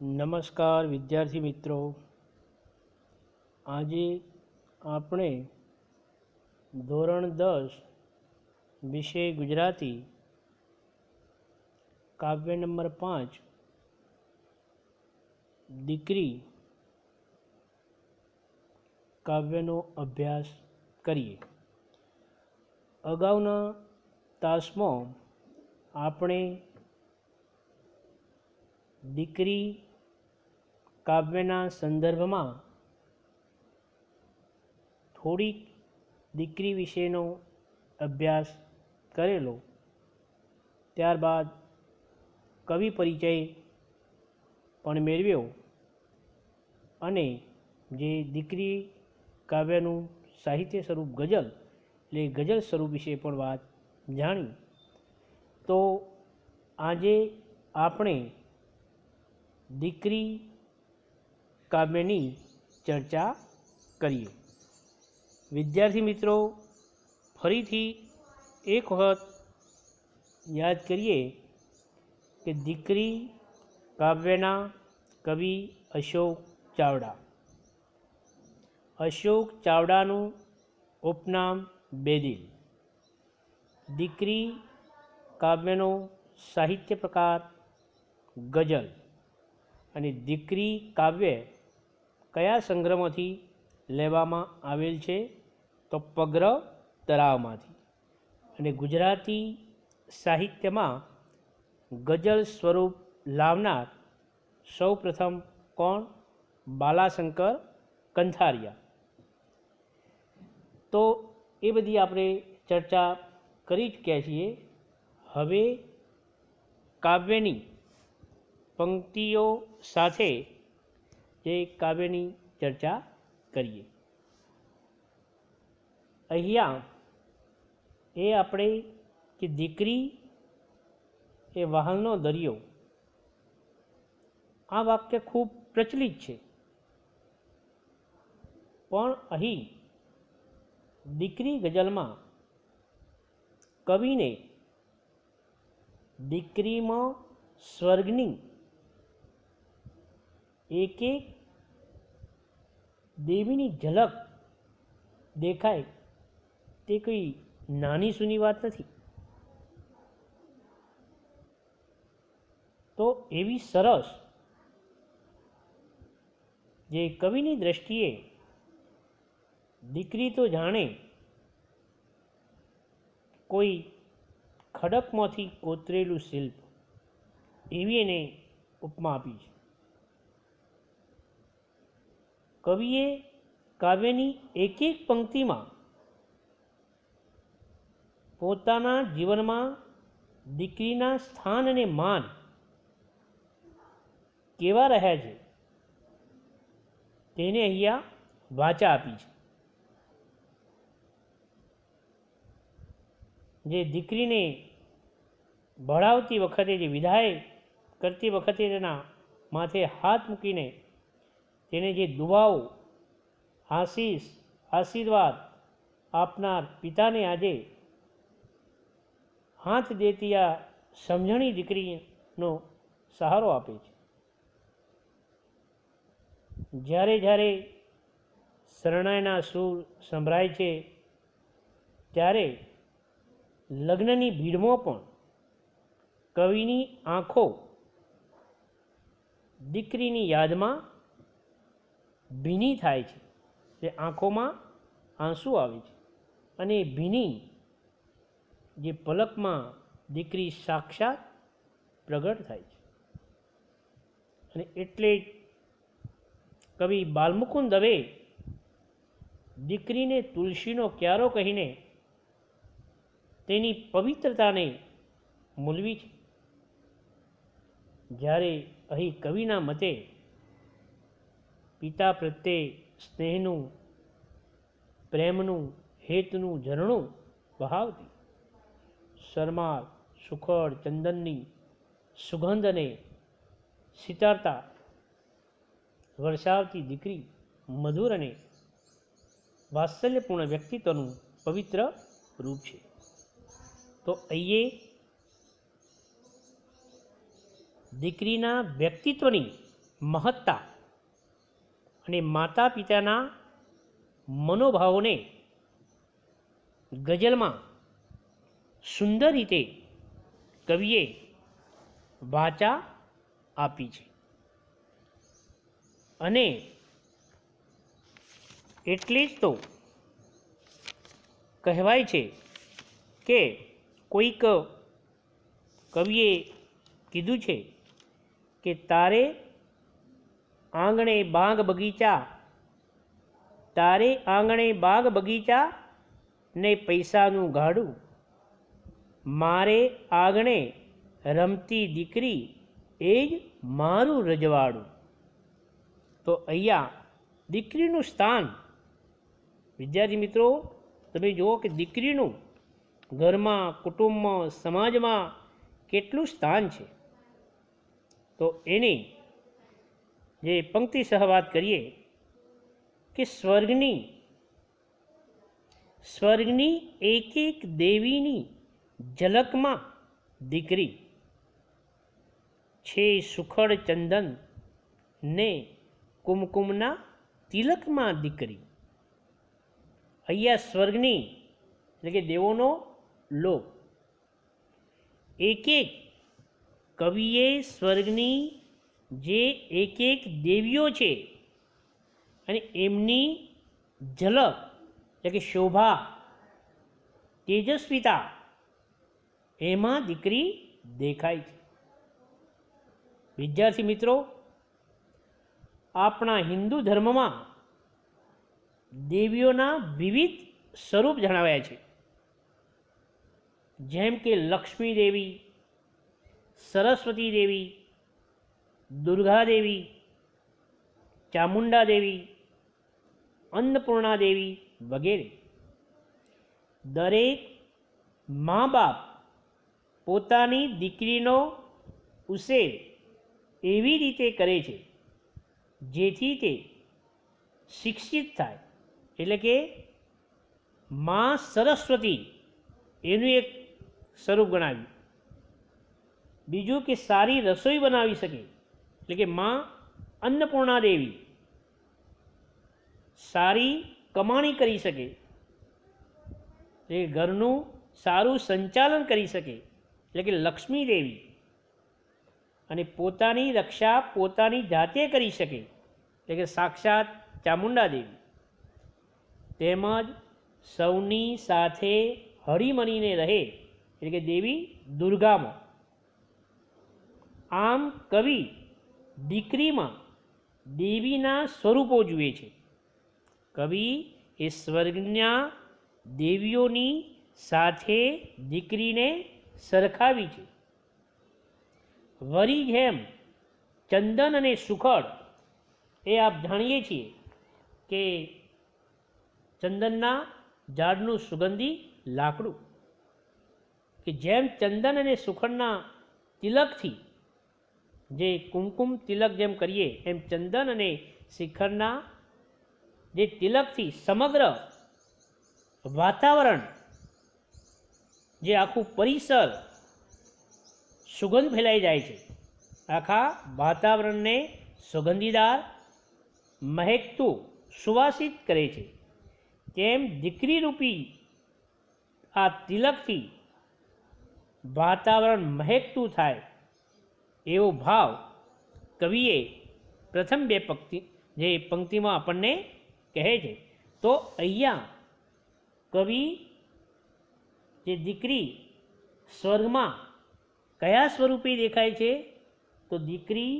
નમસ્કાર વિદ્યાર્થી મિત્રો, આજે આપણે ધોરણ 10 વિષય ગુજરાતી કાવ્ય નંબર 5 દીકરી કાવ્યનો અભ્યાસ કરીએ. અગાઉના તાસમાં આપણે દીકરી કાવ્યના સંદર્ભમાં થોડીક દીકરી વિશેનો અભ્યાસ કરેલો. ત્યારબાદ કવિ પરિચય પણ મેળવ્યો અને જે દીકરી કાવ્યનું સાહિત્ય સ્વરૂપ ગઝલ એટલે ગઝલ સ્વરૂપ વિશે પણ વાત જાણી. તો આજે આપણે દીકરી કાવ્યની ચર્ચા કરીએ. વિદ્યાર્થી મિત્રો, ફરીથી એક વખત યાદ કરીએ કે દીકરી કાવ્યના કવિ અશોક ચાવડા. અશોક ચાવડાનું ઉપનામ બેદિલ. દીકરી કાવ્યનો સાહિત્ય પ્રકાર ગઝલ અને દીકરી કાવ્ય કયા સંગ્રહમાંથી લેવામાં આવેલ છે? તો પગ્ર તરાવમાંથી. અને ગુજરાતી સાહિત્યમાં ગઝલ સ્વરૂપ લાવનાર સૌ પ્રથમ કોણ? બાલાશંકર કંથારિયા. તો એ બધી આપણે ચર્ચા કરી ચૂક્યા છીએ. હવે કાવ્યની પંક્તિઓ સાથે જે કાવ્યની ચર્ચા કરીએ. અહીંયા એ આપણે કે દીકરી એ વહાલનો દરિયો, આ વાક્ય ખૂબ પ્રચલિત છે. પણ અહીં દીકરી ગઝલમાં કવિને દીકરીમાં સ્વર્ગની એક એક દેવીની ઝલક દેખાય તે કોઈ નાની સૂની વાત નથી. તો એવી સરસ જે કવિની દ્રષ્ટિએ દીકરી તો જાણે કોઈ ખડકમાંથી કોતરેલું શિલ્પ, એવી એને ઉપમા આપી છે. કવિએ કાવ્યની એક એક પંક્તિમાં પોતાના જીવનમાં દીકરીના સ્થાન અને માન કેવા રહ્યા છે તેને અહીંયા વાચા આપી છે. જે દીકરીને ભણાવતી વખતે, જે વિદાય કરતી વખતે તેના માથે હાથ મૂકીને તેને જે દુઆઓ, આશીષ, આશીર્વાદ આપનાર પિતાને આજે હાથ દેતી આ સમજણી દીકરીનો સહારો આપે છે. જ્યારે જ્યારે શરણાઈના સૂર સંભળાય છે ત્યારે લગ્નની ભીડમાં પણ કવિની આંખો દીકરીની યાદમાં ભીની થાય છે. તે આંખોમાં આંસુ આવે છે અને ભીની જે પલકમાં દીકરી સાક્ષાત પ્રગટ થાય છે. અને એટલે કવિ બાલમુકુંદ દવે દીકરીને તુલસીનો ક્યારો કહીને તેની પવિત્રતાને મૂલવી છે. જ્યારે અહીં કવિના મતે પિતા પ્રત્યે સ્નેહનું, પ્રેમનું, હેતનું ઝરણું વહાવતી, શરમાળ, સુખડ, ચંદનની સુગંધને સિતારતા વરસાવતી દીકરી મધુર અને વાત્સલ્યપૂર્ણ વ્યક્તિત્વનું પવિત્ર રૂપ છે. તો અહીંયા દીકરીના વ્યક્તિત્વની મહત્તા અને માતા પિતાના મનોભાવોને ગઝલમાં સુંદર રીતે કવિએ વાચા આપી છે. અને એટલે જ તો કહેવાય છે કે કોઈક કવિએ કીધું છે કે તારે આંગણે બાગ બગીચા, તારે આંગણે બાગ બગીચા ને પૈસાનું ગાડું, મારે આંગણે રમતી દીકરી એ જ મારું રજવાડું. તો અહીંયા દીકરીનું સ્થાન, વિદ્યાર્થી મિત્રો તમે જુઓ કે દીકરીનું ઘરમાં, કુટુંબમાં, સમાજમાં કેટલું સ્થાન છે. તો એની જે પંક્તિ સહ વાત કરીએ કે સ્વર્ગની એક એક દેવીની ઝલકમાં દીકરી છે, સુખડ ચંદન ને કુમકુમના તિલકમાં દીકરી. અહીંયા સ્વર્ગની એટલે કે દેવોનો લોક, એક એક કવિએ સ્વર્ગની જે એક એક દેવીઓ છે અને એમની ઝલક એટલે કે શોભા, તેજસ્વીતા એમાં દીકરી દેખાય છે. વિદ્યાર્થી મિત્રો, આપણા હિન્દુ ધર્મમાં દેવીઓના વિવિધ સ્વરૂપ જણાવ્યા છે. જેમ કે લક્ષ્મી દેવી, સરસ્વતી દેવી, દુર્ગા દેવી, ચામુંડા દેવી, અન્નપૂર્ણા દેવી વગેરે. દરેક મા બાપ પોતાની દીકરીનો ઉછેર એવી રીતે કરે છે જેથી તે શિક્ષિત થાય. એટલે કે મા સરસ્વતી એનું એક સ્વરૂપ ગણાવ્યું. બીજું કે સારી રસોઈ બનાવી શકે, એટલે કે મા અન્નપૂર્ણા દેવી સારી કમાણી કરી શકે, એ ઘરનું સારું સંચાલન કરી શકે, એટલે કે લક્ષ્મી દેવી. અને પોતાની રક્ષા પોતાની જાતે કરી શકે, એટલે કે સાક્ષાત ચામુંડા દેવી. તેમજ સૌની સાથે હળીમળીને રહે, એટલે કે દેવી દુર્ગામાં. આમ કવિ દીકરીમાં દેવીના સ્વરૂપો જુએ છે. કવિ એ સ્વર્ગના દેવીઓની સાથે દીકરીને સરખાવી છે. વરી જેમ ચંદન અને સુખડ, એ આપ જાણીએ છીએ કે ચંદનના ઝાડનું સુગંધી લાકડું, કે જેમ ચંદન અને સુખડના તિલકથી, જે કુમકુમ તિલક જેમ કરીએ એમ ચંદન અને શિખરના જે તિલકથી સમગ્ર વાતાવરણ, જે આખું પરિસર સુગંધ ફેલાઈ જાય છે, આખા વાતાવરણને સુગંધીદાર, મહેકતું, સુવાસિત કરે છે. તેમ દીકરીરૂપી આ તિલકથી વાતાવરણ મહેકતું થાય એવો ભાવ કવિએ પ્રથમ બે જે પંક્તિમાં આપણને કહે છે. તો અહીંયા કવિ જે દીકરી સ્વર્ગમાં કયા સ્વરૂપે દેખાય છે, તો દીકરી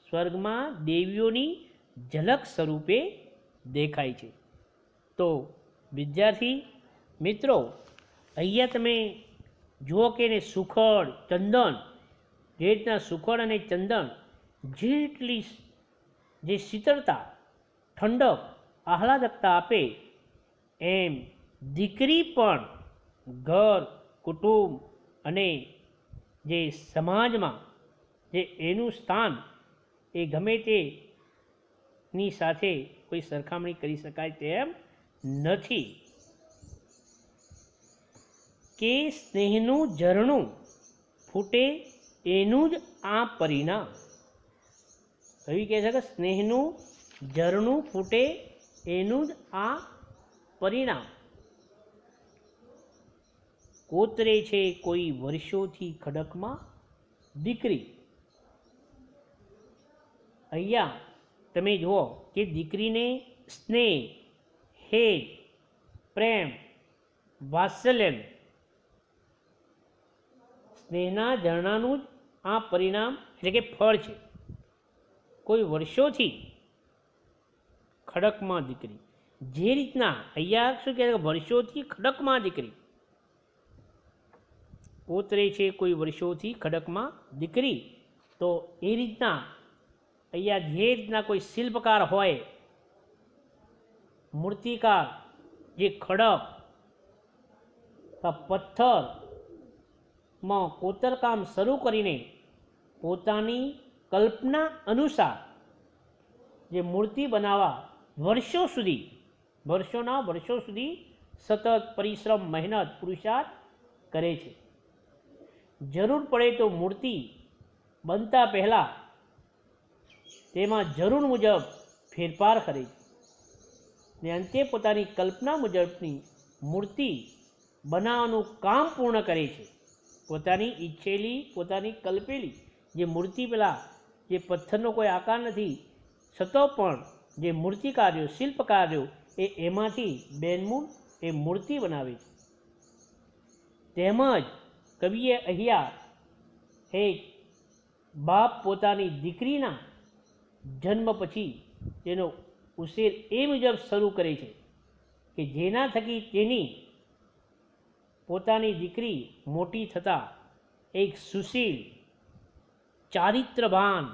સ્વર્ગમાં દેવીઓની ઝલક સ્વરૂપે દેખાય છે. તો વિદ્યાર્થી મિત્રો, અહીંયા તમે જુઓ કે એને સુખડ, ચંદન, જે રીતના સુખડ અને ચંદન જેટલી જે શીતળતા, ઠંડક, આહલાદકતા આપે, એમ દીકરી પણ ઘર, કુટુંબ અને જે સમાજમાં જે એનું સ્થાન એ ગમે તેની સાથે કોઈ સરખામણી કરી શકાય તેમ નથી. કે સ્નેહનું ઝરણું ફૂટે એનું જ આ પરિણામ. કવિ કહે છે કે સ્નેહનું ઝરણું ફૂટે એનું જ આ પરિણામ. કોતરે છે કોઈ વર્ષોથી ખડકમાં દીકરી. અહીંયા તમે જુઓ કે દીકરીને સ્નેહ, હેત, પ્રેમ, વાત્સલ્ય, સ્નેહના ઝરણાનું જ આ પરિણામ એટલે કે ફળ છે. કોઈ વર્ષોથી ખડકમાં દીકરી. જે રીતના અહીંયા શું કહે વર્ષોથી ખડકમાં દીકરી, કોતરે છે કોઈ વર્ષોથી ખડકમાં દીકરી. તો એ રીતના અહીંયા જે રીતના કોઈ શિલ્પકાર હોય, મૂર્તિકાર, જે ખડક પથ્થરમાં કોતરકામ શરૂ કરીને પોતાની કલ્પના અનુસાર જે મૂર્તિ બનાવવા વર્ષો સુધી સતત પરિશ્રમ, મહેનત, પુરુષાર્થ કરે છે. જરૂર પડે તો મૂર્તિ બનતા પહેલાં તેમાં જરૂર મુજબ ફેરફાર કરે છે ને અંતે પોતાની કલ્પના મુજબની મૂર્તિ બનાવવાનું કામ પૂર્ણ કરે છે. પોતાની ઈચ્છેલી, પોતાની કલ્પેલી જે મૂર્તિ પેલા જે પથ્થરનો કોઈ આકાર નથી છતાં પણ જે મૂર્તિકાર્યો, શિલ્પકાર્યો એ એમાંથી બેનમૂળ એ મૂર્તિ બનાવે છે. તેમજ કવિએ અહીંયા એક બાપ પોતાની દીકરીના જન્મ પછી તેનો ઉછેર એ મુજબ શરૂ કરે છે કે જેના થકી તેની પોતાની દીકરી મોટી થતાં એક સુશીલ, ચારિત્રવાન,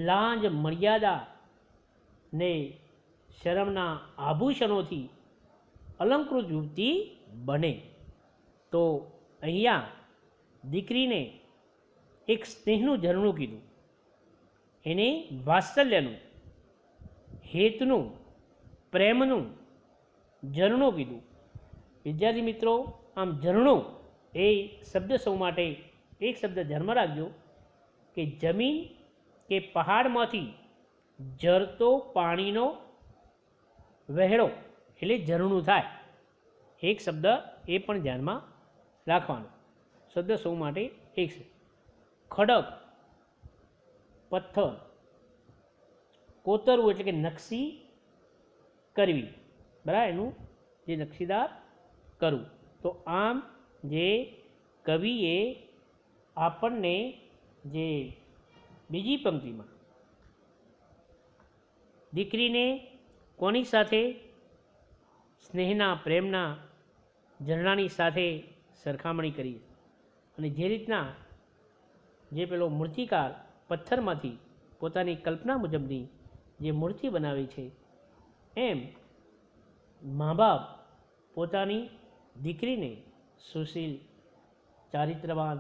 લાજ મર્યાદા ને શરમના આભૂષણોથી અલંકૃત યુવતી બને. તો અહીંયા દીકરીને એક સ્નેહનું ઝરણું કીધું, એને વાત્સલ્યનું, હેતનું, પ્રેમનું ઝરણું કીધું. વિદ્યાર્થી મિત્રો, આમ ઝરણું એ શબ્દ સૌ માટે એક શબ્દ ધ્યાનમાં રાખજો કે જમીન કે પહાડમાંથી ઝરતો પાણીનો વહેણો એટલે ઝરણું થાય. એક શબ્દ એ પણ ધ્યાનમાં રાખવાનો. શબ્દ સૌ માટે એક છે. ખડક, પથ્થર, કોતરવું એટલે કે નકશી કરવી, બરાબર, એનું જે નકશીદાર કરવું. તો આમ જે કવિએ આપણને જે બીજી પંક્તિમાં દીકરીને કોની સાથે, સ્નેહના, પ્રેમના ઝરણાની સાથે સરખામણી કરી અને જે રીતના જે પેલો મૂર્તિકાર પથ્થરમાંથી પોતાની કલ્પના મુજબની જે મૂર્તિ બનાવી છે, એમ મા બાપ પોતાની દીકરીને સુશીલ, ચારિત્રવાન,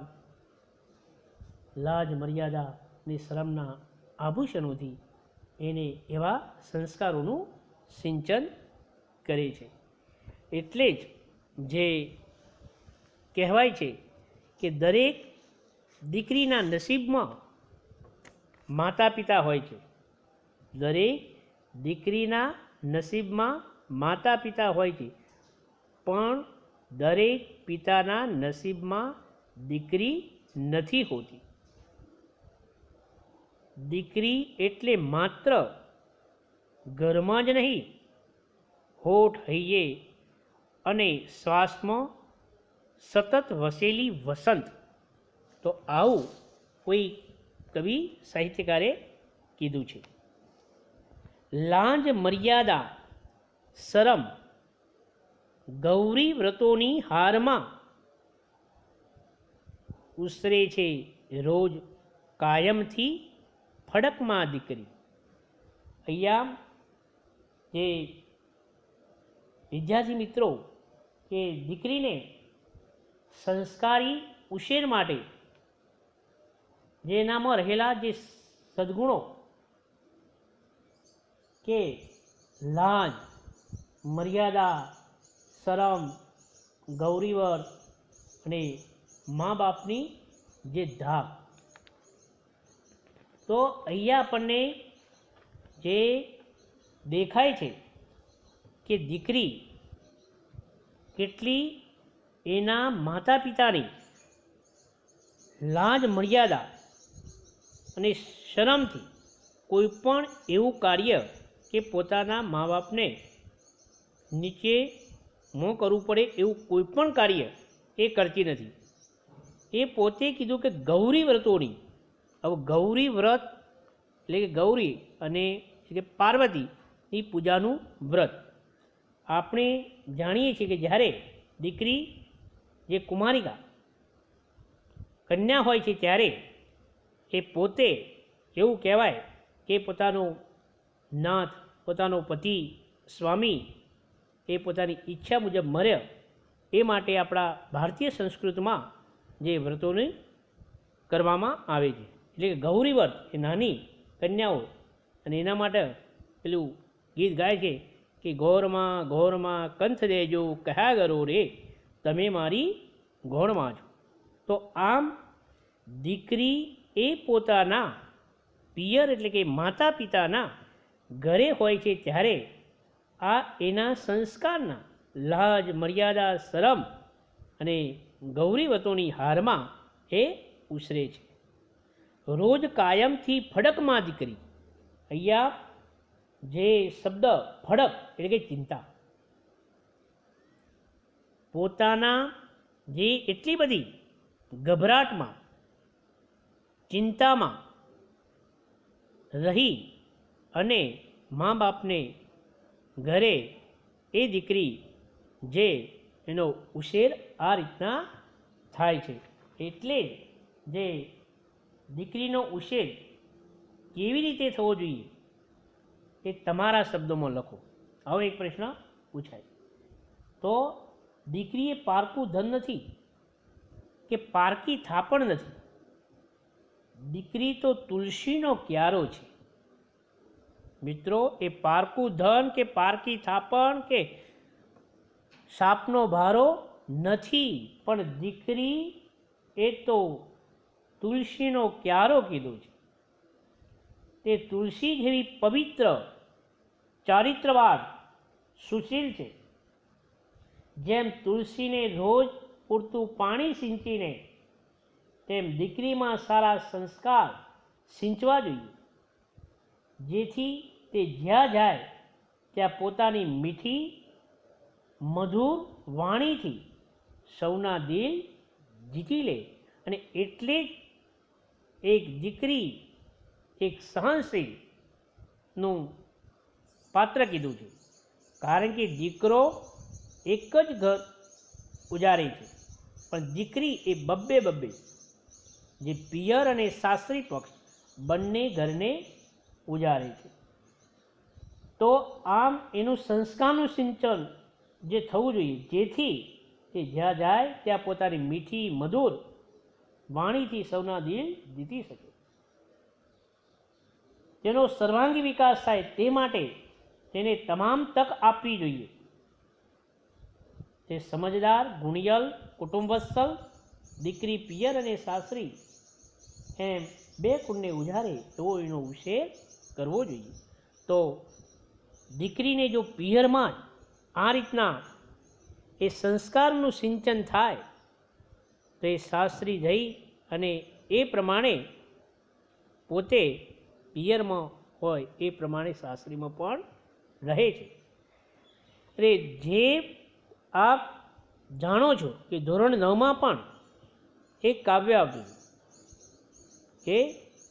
લાજ મર્યાદાની શરમના આભૂષણોથી એને એવા સંસ્કારોનું સિંચન કરે છે. એટલે જ જે કહેવાય છે કે દરેક દીકરીના નસીબમાં માતા પિતા હોય છે. દરેક દીકરીના નસીબમાં માતા પિતા હોય છે, પણ દરેક પિતાના નસીબમાં દીકરી નથી હોતી. દીકરી એટલે માત્ર ઘરમાં જ નહીં, હોઠ, હૈયે અને શ્વાસમાં સતત વસેલી વસંત. તો આવું કોઈ કવિ સાહિત્યકારે કીધું છે. લાંજ મર્યાદા, શરમ, ગૌરી વ્રતોની હારમાં ઉસરે છે રોજ કાયમથી ફડકમાં દીકરી. અહીંયા જે વિદ્યાર્થી મિત્રો કે દીકરીને સંસ્કારી ઉછેર માટે જે એનામાં રહેલા જે સદ્ગુણો કે લાજ, મર્યાદા, શરમ, ગૌરીવર્ત અને મા બાપની જે ધાક, તો અહીંયા આપણને જે દેખાય છે કે દીકરી કેટલી એના માતા પિતાની લાજ મર્યાદા અને શરમથી કોઈ પણ એવું કાર્ય કે પોતાના મા બાપને નીચે મોં કરવું પડે એવું કોઈ પણ કાર્ય એ કરતી નથી. એ પોતે કીધું કે ગૌરી વ્રતોની, હવે ગૌરી વ્રત એટલે કે ગૌરી અને પાર્વતીની પૂજાનું વ્રત આપણે જાણીએ છીએ કે જ્યારે દીકરી જે કુમારિકા કન્યા હોય છે ત્યારે એ પોતે એવું કહેવાય કે પોતાનો નાથ, પોતાનો પતિ, સ્વામી એ પોતાની ઈચ્છા મુજબ મરે એ માટે આપણા ભારતીય સંસ્કૃતિમાં જે વ્રતોને કરવામાં આવે છે. એટલે કે ગૌરી વ્રત એ નાની કન્યાઓ, અને એના માટે પેલું ગીત ગાય છે કે ઘોરમાં ઘોરમાં કંથ દેજો કહ્યા કરો રે તમે મારી ઘોરમાં છો. તો આમ દીકરી એ પોતાના પિયર એટલે કે માતા પિતાના ઘરે હોય છે ત્યારે આ એના સંસ્કારના લાજ મર્યાદા શરમ અને ગૌરીવતોની હારમાં એ ઉછરે છે. રોજ કાયમથી ફડકમાં દીકરી, અહીંયા જે શબ્દ ફડક એટલે કે ચિંતા, પોતાના જે એટલી બધી ગભરાટમાં ચિંતામાં રહી અને મા બાપને ઘરે એ દીકરી જે એનો ઉછેર આ રીતના થાય છે. એટલે જે દીકરીનો ઉછેર કેવી રીતે થવો જોઈએ એ તમારા શબ્દોમાં લખો. આવો એક પ્રશ્ન પૂછાય તો દીકરી એ પારકું ધન નથી કે પારકી થાપણ નથી. દીકરી તો તુલસીનો ક્યારો છે. મિત્રો, એ પારકું ધન કે પારકી થાપણ કે સાપનો ભારો નથી, પણ દીકરી એ તો તુલસીનો ક્યારો કીધો છે. તે તુલસી જેવી પવિત્ર, ચારિત્રવાન, સુશીલ છે. જેમ તુલસીને રોજ પૂરતું પાણી સિંચીને તેમ દીકરીમાં સારા સંસ્કાર સિંચવા જોઈએ, જેથી તે જ્યાં જાય ત્યાં પોતાની મીઠી મધુર વાણીથી સૌના દિલ જીતી લે. અને એટલે જ એક દીકરી એક સહનશીલનું પાત્ર કીધું છે, કારણ કે દીકરો એક જ ઘર ઉજારે છે, પણ દીકરી એ બબ્બે બબ્બે જે પિયર અને સાસરી પક્ષ બંને ઘરને ઉજારે છે. તો આમ એનું સંસ્કારનું સિંચન જે થવું જોઈએ, જેથી તે જ્યાં જાય ત્યાં પોતાની મીઠી મધુર વાણીથી સૌના દિલ જીતી શકે, તેનો સર્વાંગી વિકાસ થાય તે માટે તેને તમામ તક આપવી જોઈએ. તે સમજદાર, ગુણિયલ, કુટુંબસ્થલ, દીકરી પિયર અને સાસરી એમ બે કુળને ઉજારે એવો એનો ઉછેર કરવો જોઈએ. તો દીકરીને જો પિયરમાં જ આ રીતના એ સંસ્કારનું સિંચન થાય તો એ સાસરી જઈ અને એ પ્રમાણે પોતે પિયરમાં હોય એ પ્રમાણે સાસરીમાં પણ રહે છે. એટલે જે આપ જાણો છો કે ધોરણ 9માં પણ એક કાવ્ય આવ્યું કે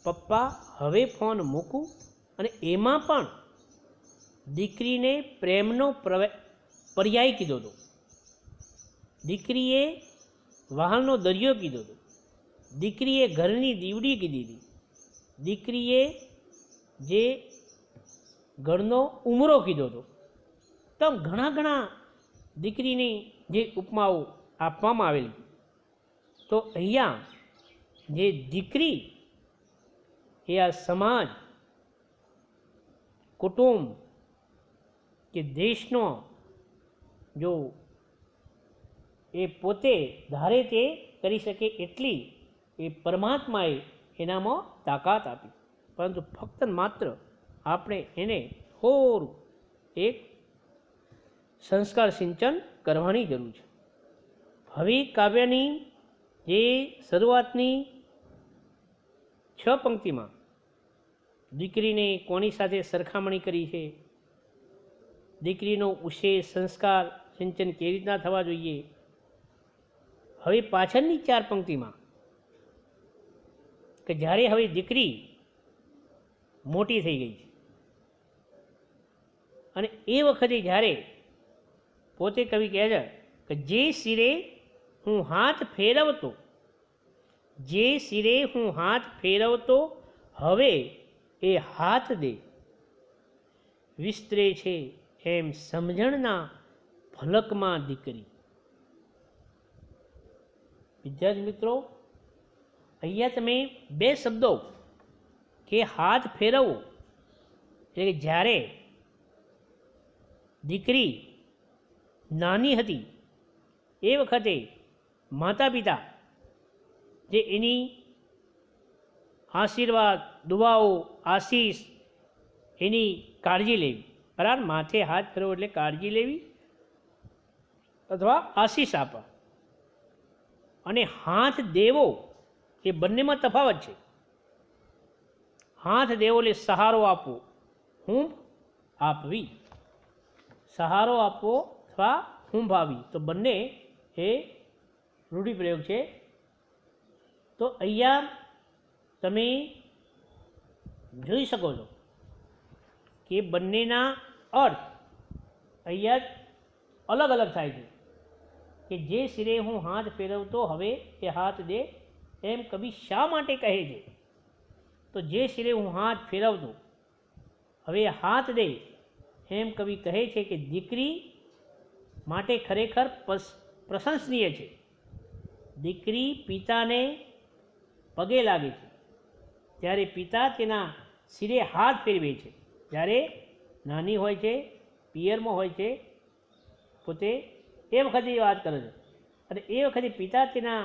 પપ્પા હવે ફોન મૂકું, અને એમાં પણ દીકરીને પ્રેમનો પર્યાય કીધો હતો. દીકરીએ વહાલનો દરિયો કીધો હતો. દીકરીએ ઘરની દીવડી કીધી હતી. દીકરીએ જે ઘરનો ઉમરો કીધો હતો. તો ઘણા દીકરીની જે ઉપમાઓ આપવામાં આવેલી, તો અહીંયા જે દીકરી એ આ સમાજ, કુટુંબ કે દેશનો જો એ પોતે ધારે તે કરી શકે એટલી એ પરમાત્માએ એનામાં તાકાત આપી. પરંતુ ફક્ત માત્ર આપણે એને થોડું એક સંસ્કાર સિંચન કરવાની જરૂર છે. હવે કાવ્યની જે શરૂઆતની 6 પંક્તિમાં દીકરીને કોની સાથે સરખામણી કરી છે, દીકરીનો ઉછેર સંસ્કાર સિંચન કેવી રીતના થવા જોઈએ. હવે પાછળની 4 પંક્તિમાં કે જ્યારે હવે દીકરી મોટી થઈ ગઈ છે અને એ વખતે જ્યારે પોતે કવિ કહે છે કે જે શિરે હું હાથ ફેરવતો, જે શિરે હું હાથ ફેરવતો હવે એ હાથ દે, વિસ્તરે છે એમ સમજણના ફલકમાં દીકરી. વિદ્યાર્થી મિત્રો, અહીંયા તમે 2 શબ્દો કે હાથ ફેરવવો એટલે કે જ્યારે દીકરી નાની હતી એ વખતે માતા પિતા જે એની આશીર્વાદ, દુઆઓ, આશીષ, એની કાળજી લેવી. બરાબર, માથે હાથ ફેરવો એટલે કાળજી લેવી અથવા આશીષ આપવા. અને હાથ દેવો એ બંનેમાં તફાવત છે. હાથ દેવો એટલે સહારો આપવો, હૂંફ આપવી. સહારો આપવો અથવા હૂંફ આપવી તો બંને એ રૂઢિપ્રયોગ છે. તો અહીંયા તમે જોઈ શકો છો કે બંનેના અર્થ અહીંયા અલગ અલગ થાય છે. કે જે શિરે હું હાથ ફેરવતો હવે એ હાથ દે, એમ કવિ શા માટે કહે છે? તો જે શિરે હું હાથ ફેરવતો હવે હાથ દે એમ કવિ કહે છે કે દીકરી માટે ખરેખર પ્રશંસનીય છે. દીકરી પિતાને પગે લાગે છે ત્યારે પિતા તેના શિરે હાથ ફેરવે છે. જ્યારે નાની હોય છે, પિયરમાં હોય છે, પોતે એ વખતે વાત કરે છે અને એ વખતે પિતા તેના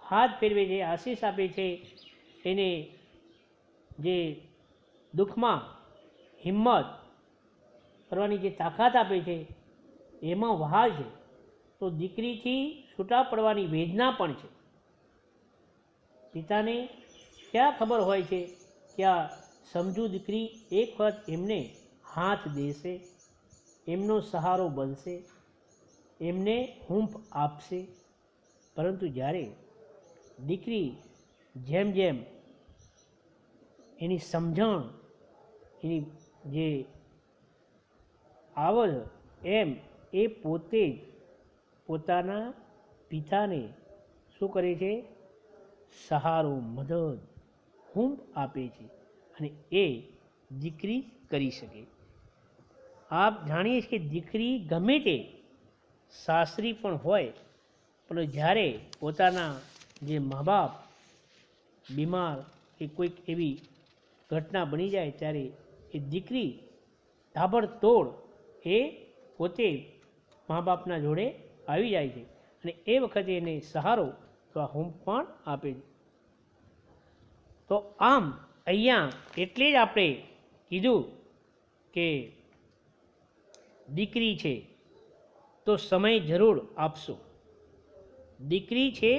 હાથ ફેરવે છે, આશીષ આપે છે, એને જે દુઃખમાં હિંમત કરવાની જે તાકાત આપે છે, એમાં વહાલ છે. તો દીકરીથી છૂટા પડવાની વેદના પણ છે. પિતાને ક્યાં ખબર હોય છે કે આ સમજુ દીકરી એક વખત એમને હાથ દેશે, એમનો સહારો બનશે, એમને હૂંફ આપશે. પરંતુ જ્યારે દીકરી જેમ જેમ એની સમજણ, એની જે આવડ, એમ એ પોતે જ પોતાના પિતાને શું કરે છે? સહારો, મદદ, હૂંફ આપે છે અને એ દીકરી કરી શકે. આપ જાણીએ છીએ કે દીકરી ગમે તે સાસરી પણ હોય, પણ જ્યારે પોતાના જે મા બાપ બીમાર કે કોઈક એવી ઘટના બની જાય ત્યારે એ દીકરી તાબડતોડ એ પોતે મા બાપના જોડે આવી જાય છે અને એ વખતે એને સહારો અથવા હૂંફ પણ આપે છે. તો આમ અહીંયા એટલે જ આપણે કીધું કે દીકરી છે તો સમય જરૂર આપશો, દીકરી છે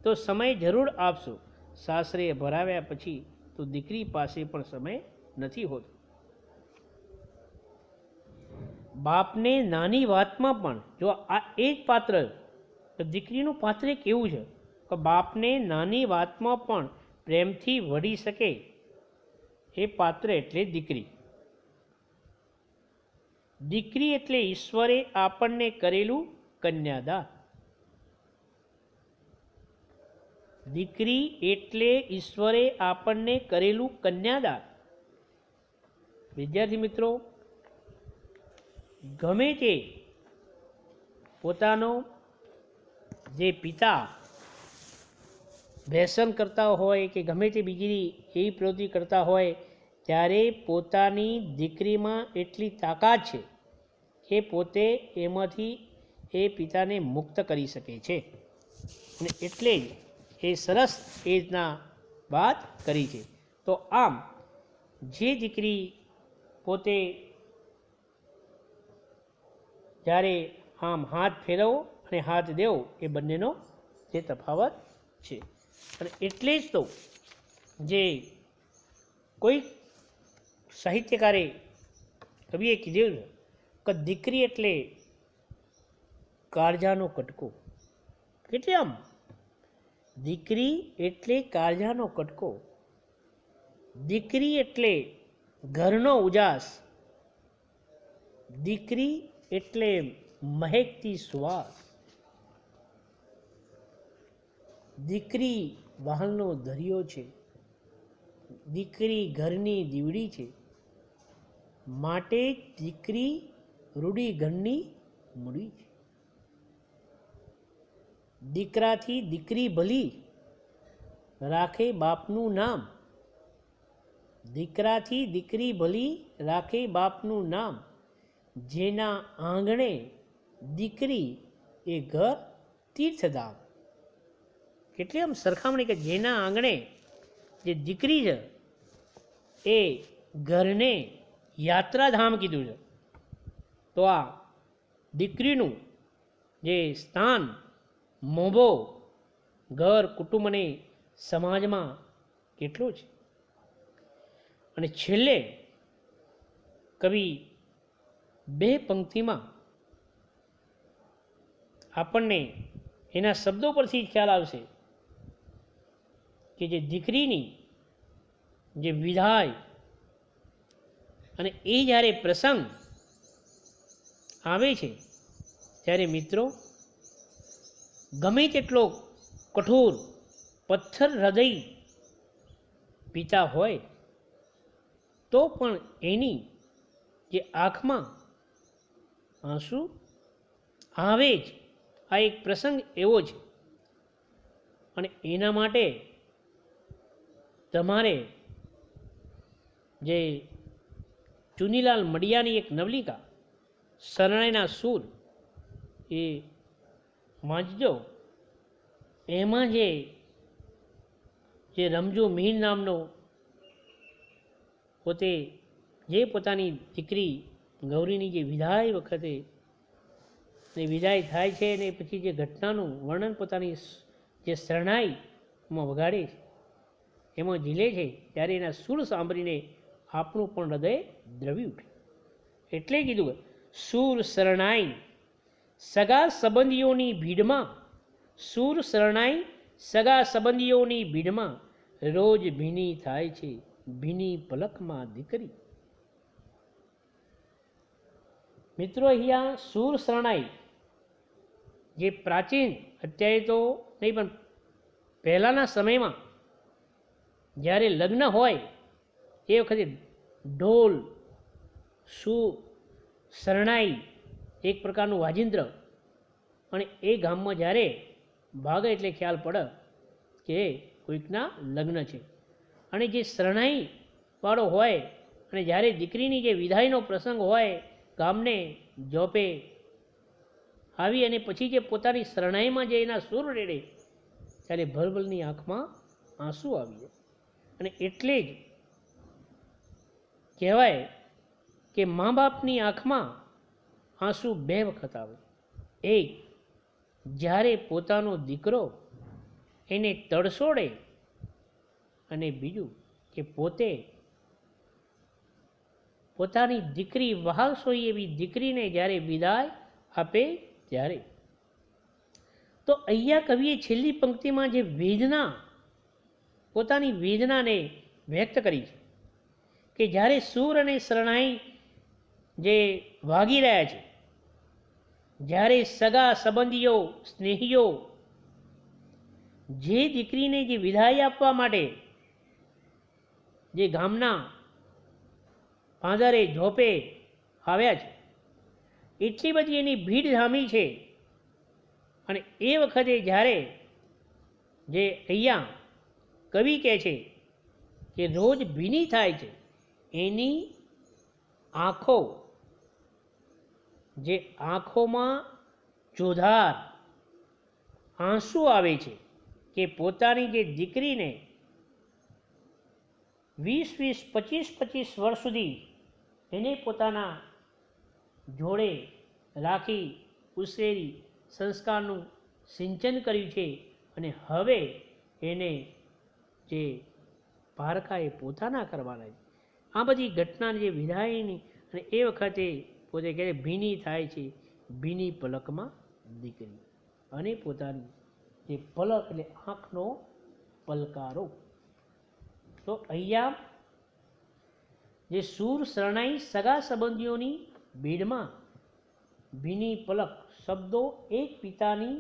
તો સમય જરૂર આપશો. સાસરે ભરાવ્યા પછી તો દીકરી પાસે પણ સમય નથી હોતો. બાપને નાની વાતમાં પણ જો આ એ જ પાત્ર, તો દીકરીનું પાત્ર કેવું છે કે બાપને નાની વાતમાં પણ પ્રેમથી વળી શકે એ પાત્ર એટલે દીકરી. દીકરી એટલે ઈશ્વરે આપણને કરેલું કન્યાદાન. દીકરી એટલે ઈશ્વરે આપણને કરેલું કન્યાદાન. વિદ્યાર્થી મિત્રો, ગમે તે પોતાનો જે પિતા વ્યસન કરતા હોય કે ગમે તે બીજી એવી પ્રવૃત્તિ કરતા હોય ત્યારે પોતાની દીકરીમાં એટલી તાકાત છે કે પોતે એમાંથી એ પિતાને મુક્ત કરી શકે છે. અને એટલે જ એ સરસ એ રીતના વાત કરી છે. તો આમ જે દીકરી પોતે જ્યારે આમ હાથ ફેરવો અને હાથ દેવો એ બંનેનો જે તફાવત છે. અને એટલે જ તો જે કોઈ સાહિત્યકારે કવિએ કીધું કે દીકરી એટલે કાળજાનો કટકો. એટલે આમ દીકરી એટલે કાળજાનો કટકો, દીકરી એટલે ઘરનો ઉજાસ, દીકરી એટલે મહેકતી સુવાસ, દીકરી વહાલનો દરિયો છે, દીકરી ઘરની દીવડી છે, માટે દીકરી રૂડી ઘરની મૂડી છે. દીકરાથી દીકરી ભલી રાખે બાપનું નામ, દીકરાથી દીકરી ભલી રાખે બાપનું નામ, જેના આંગણે દીકરી એ ઘર તીર્થધામ. કેટલી આમ સરખામણી કે જેના આંગણે જે દીકરી છે એ ઘરને યાત્રાધામ કીધું છે. તો આ દીકરીનું જે સ્થાન મોભો ઘર કુટુંબ અને સમાજમાં કેટલું છે. અને છેલ્લે કવિ બે પંક્તિમાં આપણને એના શબ્દો પરથી ખ્યાલ આવશે કે જે દીકરીની જે વિદાય અને એ જ્યારે પ્રસંગ આવે છે ત્યારે મિત્રો ગમે તેટલો કઠોર પથ્થર હૃદય પિતા હોય તો પણ એની જે આંખમાં આંસુ આવે જ. આ એક પ્રસંગ એવો છે. અને એના માટે તમારે જે ચુનીલાલ મડિયાની એક નવલિકા શરણાઈના સૂર એ વાંચજો. એમાં જે રમજો મીર નામનો પોતે જે પોતાની દીકરી ગૌરીની જે વિદાય વખતે વિદાય થાય છે અને પછી જે ઘટનાનું વર્ણન પોતાની જે શરણાઈમાં વગાડે છે એમાં ઝીલે છે ત્યારે એના સૂર સાંભળીને આપણું પણ હૃદય દ્રવી ઉઠે. એટલે કીધું સૂર શરણાઈ સગા સંબંધીઓની ભીડમાં, સૂર શરણાઈ સગા સંબંધીઓની ભીડમાં રોજ ભીની થાય છે ભીની પલકમાં દીકરી. મિત્રો અહીંયા સૂર શરણાઈ જે પ્રાચીન, અત્યારે તો નહીં પણ પહેલાંના સમયમાં જ્યારે લગ્ન હોય એ વખતે ઢોલ, શરણાઈ એક પ્રકારનું વાજિંત્ર, અને એ ગામમાં જ્યારે ભાગે એટલે ખ્યાલ પડે કે કોઈકના લગ્ન છે. અને જે શરણાઈ વાળો હોય અને જ્યારે દીકરીની જે વિદાયનો પ્રસંગ હોય ગામને જોપે આવી અને પછી જે પોતાની શરણાઈમાં જે એના સૂર રેડે ત્યારે ભલભલની આંખમાં આંસુ આવી જાય. અને એટલે જ કહેવાય કે મા બાપની આંખમાં આંસુ બે વખત આવે. એક જ્યારે પોતાનો દીકરો એને તડસોડે અને બીજું કે પોતે પોતાની દીકરી વહાલસોઈ એવી દીકરીને જ્યારે વિદાય આપે ત્યારે. તો અહીંયા કવિએ છેલ્લી પંક્તિમાં જે વેદના, પોતાની વેદનાને વ્યક્ત કરી છે કે જ્યારે સૂર અને શરણાઈ જે વાગી રહ્યા છે, જ્યારે સગા સંબંધીઓ, સ્નેહીઓ જે દીકરીને જે વિદાય આપવા માટે જે ગામના પાંદરે ઝોપે આવ્યા છે, એટલી બધી એની ભીડ જામી છે. અને એ વખતે જ્યારે જે અહીંયા કવિ કહે છે કે રોજ ભીની થાય છે, એની આંખો, જે આંખોમાં જોધાર આંસુ આવે છે કે પોતાની જે દીકરીને 20-20, 25-25 વર્ષ સુધી એને પોતાના જોડે રાખી ઉછેરી સંસ્કારનું સિંચન કર્યું છે અને હવે એને જે પારખા એ પોતાના કરવાના છે. આ બધી ઘટનાની જે વિદાયની અને એ વખતે પોતે કહે ભીની થાય છે, ભીની પલકમાં દીકરી, અને પોતાની જે પલક એટલે આંખનો પલકારો. તો અહીંયા જે સૂર શરણાઈ સગા સંબંધીઓની ભીડમાં ભીની પલક શબ્દો એક પિતાની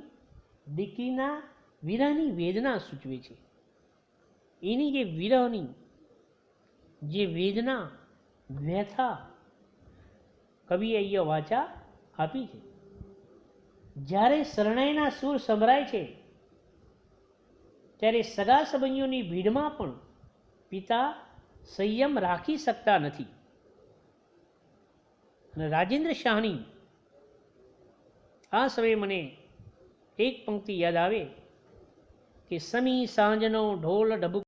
દીકરીના વિરહની વેદના સૂચવે છે. એની જે વિરહની જે વેદના વ્યથા કવિએ અહીંયા વાચા આપી છે. જ્યારે શરણાઈના સૂર સંભળાય છે ત્યારે સગા સંબંધીઓની ભીડમાં પણ પિતા સંયમ રાખી શકતા નથી. અને રાજેન્દ્ર શાહની આ સમયે મને એક પંક્તિ યાદ આવે કે સમી સાંજનો ઢોલ ઢબુક